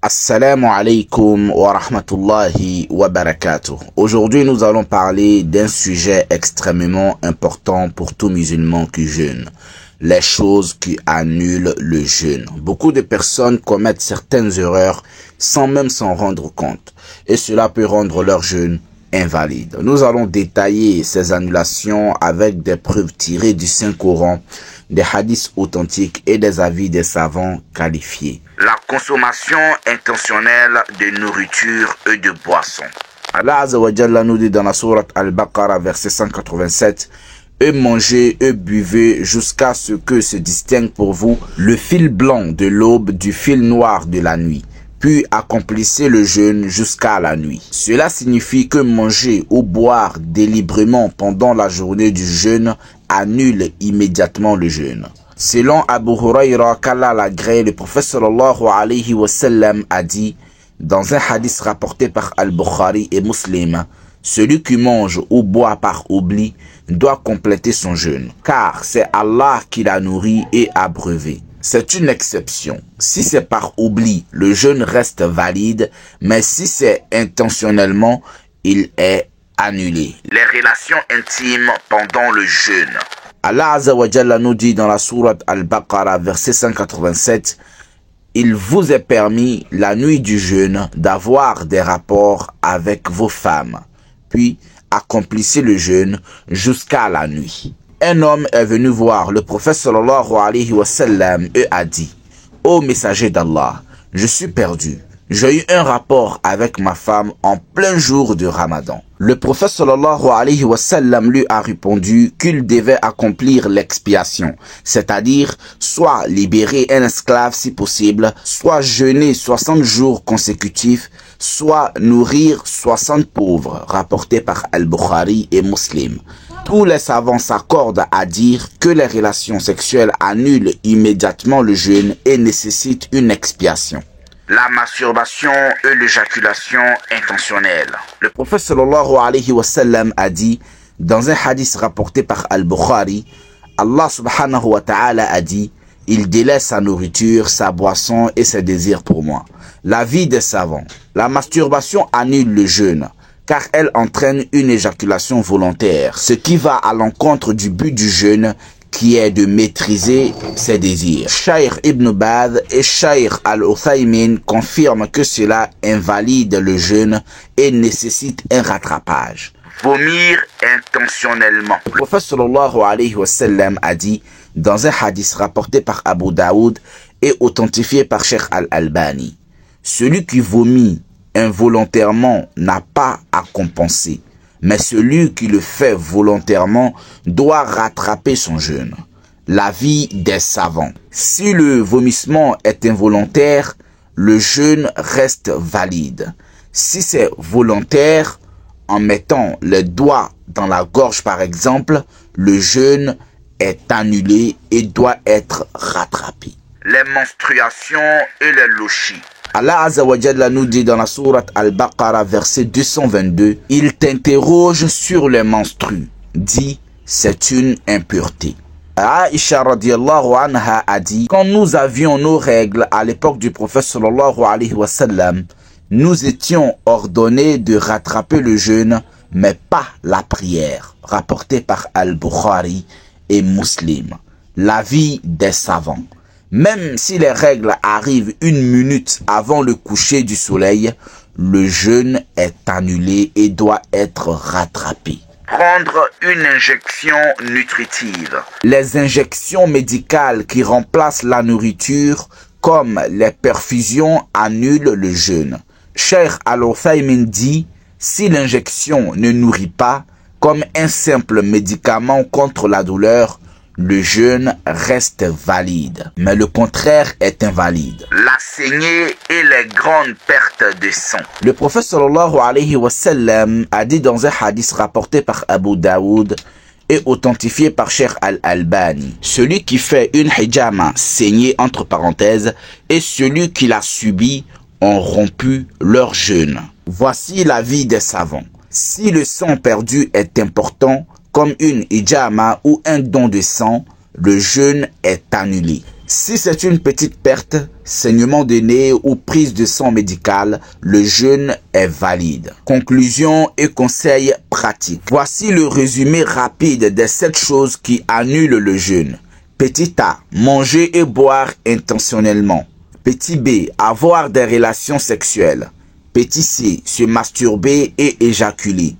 Assalamu alaikum wa rahmatullahi wa barakatuh. Aujourd'hui, nous allons parler d'un sujet extrêmement important pour tout musulman qui jeûne. Les choses qui annulent le jeûne. Beaucoup de personnes commettent certaines erreurs sans même s'en rendre compte. Et cela peut rendre leur jeûne invalide. Nous allons détailler ces annulations avec des preuves tirées du Saint-Coran, des hadiths authentiques et des avis des savants qualifiés. La consommation intentionnelle de nourriture et de boissons. Allah Azza wa Jalla nous dit dans la sourate Al-Baqarah, verset 187, « Et mangez et buvez jusqu'à ce que se distingue pour vous le fil blanc de l'aube du fil noir de la nuit. Puis accomplissez le jeûne jusqu'à la nuit. » Cela signifie que manger ou boire délibérément pendant la journée du jeûne annule immédiatement le jeûne. Selon Abu Huraira, qu'Allah l'agrée, le prophète sallallahu alayhi wa sallam a dit dans un hadith rapporté par Al-Bukhari et Muslim, « Celui qui mange ou boit par oubli doit compléter son jeûne, car c'est Allah qui l'a nourri et abreuvé. » C'est une exception. Si c'est par oubli, le jeûne reste valide, mais si c'est intentionnellement, il est annulé. Les relations intimes pendant le jeûne. Allah Azza wa Jalla nous dit dans la sourate Al-Baqarah, verset 187, « Il vous est permis, la nuit du jeûne, d'avoir des rapports avec vos femmes, puis accomplissez le jeûne jusqu'à la nuit. » Un homme est venu voir le prophète sallallahu alayhi wa sallam et a dit, « Ô messager d'Allah, je suis perdu. J'ai eu un rapport avec ma femme en plein jour de Ramadan. » Le prophète sallallahu alayhi wa sallam lui a répondu qu'il devait accomplir l'expiation, c'est-à-dire soit libérer un esclave si possible, soit jeûner 60 jours consécutifs, soit nourrir 60 pauvres, rapporté par Al-Bukhari et Muslim. Tous les savants s'accordent à dire que les relations sexuelles annulent immédiatement le jeûne et nécessitent une expiation. La masturbation et l'éjaculation intentionnelle. Le prophète sallallahu alayhi wa sallam a dit dans un hadith rapporté par Al-Bukhari, Allah subhanahu wa ta'ala a dit, « Il délaisse sa nourriture, sa boisson et ses désirs pour moi. » L'avis des savants. La masturbation annule le jeûne, car elle entraîne une éjaculation volontaire, ce qui va à l'encontre du but du jeûne, qui est de maîtriser ses désirs. Shaykh Ibn Baz et Shaykh Al-Uthaymin confirment que cela invalide le jeûne et nécessite un rattrapage. Vomir intentionnellement. Le prophète sallallahu alayhi wa sallam a dit dans un hadith rapporté par Abu Daoud et authentifié par Cheikh Al-Albani, « Celui qui vomit involontairement n'a pas à compenser, mais celui qui le fait volontairement doit rattraper son jeûne. » L'avis des savants. Si le vomissement est involontaire, le jeûne reste valide. Si c'est volontaire, en mettant les doigts dans la gorge par exemple, le jeûne est annulé et doit être rattrapé. Les menstruations et les lochis. Allah Azza wa Jalla nous dit dans la sourate Al-Baqarah, verset 222, « Il t'interroge sur les menstrues. Dit, c'est une impureté. » Aisha radiallahu anha a dit, « Quand nous avions nos règles à l'époque du prophète sallallahu alayhi wa sallam, nous étions ordonnés de rattraper le jeûne, mais pas la prière. » Rapporté par Al-Bukhari et Muslim. L'avis des savants. Même si les règles arrivent 1 minute avant le coucher du soleil, le jeûne est annulé et doit être rattrapé. Prendre une injection nutritive. Les injections médicales qui remplacent la nourriture, comme les perfusions, annulent le jeûne. Cheikh Al-Uthaymin dit, si l'injection ne nourrit pas, comme un simple médicament contre la douleur, le jeûne reste valide, mais le contraire est invalide. La saignée et les grandes pertes de sang. Le prophète sallallahu alayhi wa sallam a dit dans un hadith rapporté par Abu Daoud et authentifié par Cheikh Al-Albani, « Celui qui fait une hijama saignée entre parenthèses et celui qui l'a subi ont rompu leur jeûne. » Voici l'avis des savants. Si le sang perdu est important, comme une hijama ou un don de sang, le jeûne est annulé. Si c'est une petite perte, saignement de nez ou prise de sang médicale, le jeûne est valide. Conclusion et conseils pratiques. Voici le résumé rapide des 7 choses qui annulent le jeûne. Petit A, manger et boire intentionnellement. Petit B, avoir des relations sexuelles. Petit C, se masturber et éjaculer.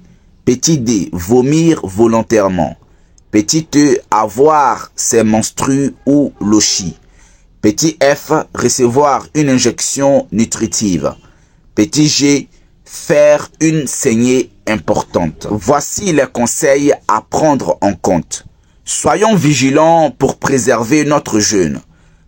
Petit D, vomir volontairement. Petit E, avoir ses menstrues ou lochi. Petit F, recevoir une injection nutritive. Petit G, faire une saignée importante. Voici les conseils à prendre en compte. Soyons vigilants pour préserver notre jeûne.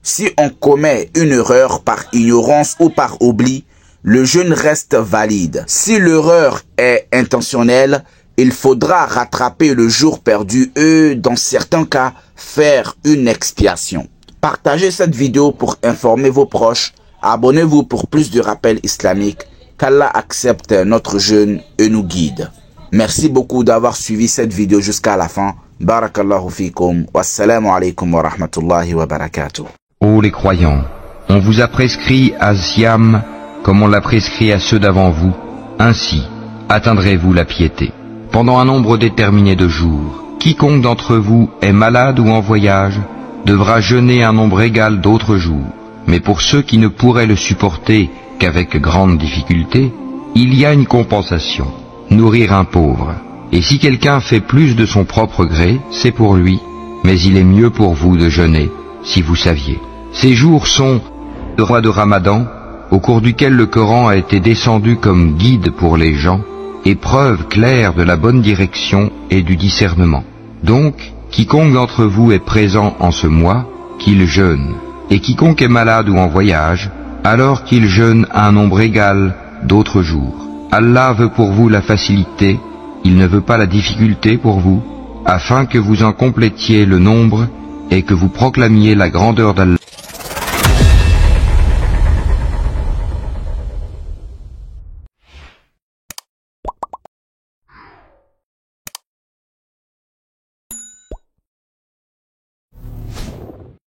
Si on commet une erreur par ignorance ou par oubli, le jeûne reste valide. Si l'erreur est intentionnelle, il faudra rattraper le jour perdu et, dans certains cas, faire une expiation. Partagez cette vidéo pour informer vos proches. Abonnez-vous pour plus de rappels islamiques. Qu'Allah accepte notre jeûne et nous guide. Merci beaucoup d'avoir suivi cette vidéo jusqu'à la fin. Barakallahu fikum. Wassalamu alaikum wa rahmatullahi wa barakatuh. Ô les croyants, on vous a prescrit à Siam comme on l'a prescrit à ceux d'avant vous. Ainsi, atteindrez-vous la piété. Pendant un nombre déterminé de jours, quiconque d'entre vous est malade ou en voyage devra jeûner un nombre égal d'autres jours. Mais pour ceux qui ne pourraient le supporter qu'avec grande difficulté, il y a une compensation, nourrir un pauvre. Et si quelqu'un fait plus de son propre gré, c'est pour lui, mais il est mieux pour vous de jeûner, si vous saviez. Ces jours sont le mois de Ramadan, au cours duquel le Coran a été descendu comme guide pour les gens, et preuve claire de la bonne direction et du discernement. Donc, quiconque d'entre vous est présent en ce mois, qu'il jeûne, et quiconque est malade ou en voyage, alors qu'il jeûne un nombre égal d'autres jours. Allah veut pour vous la facilité, il ne veut pas la difficulté pour vous, afin que vous en complétiez le nombre et que vous proclamiez la grandeur d'Allah.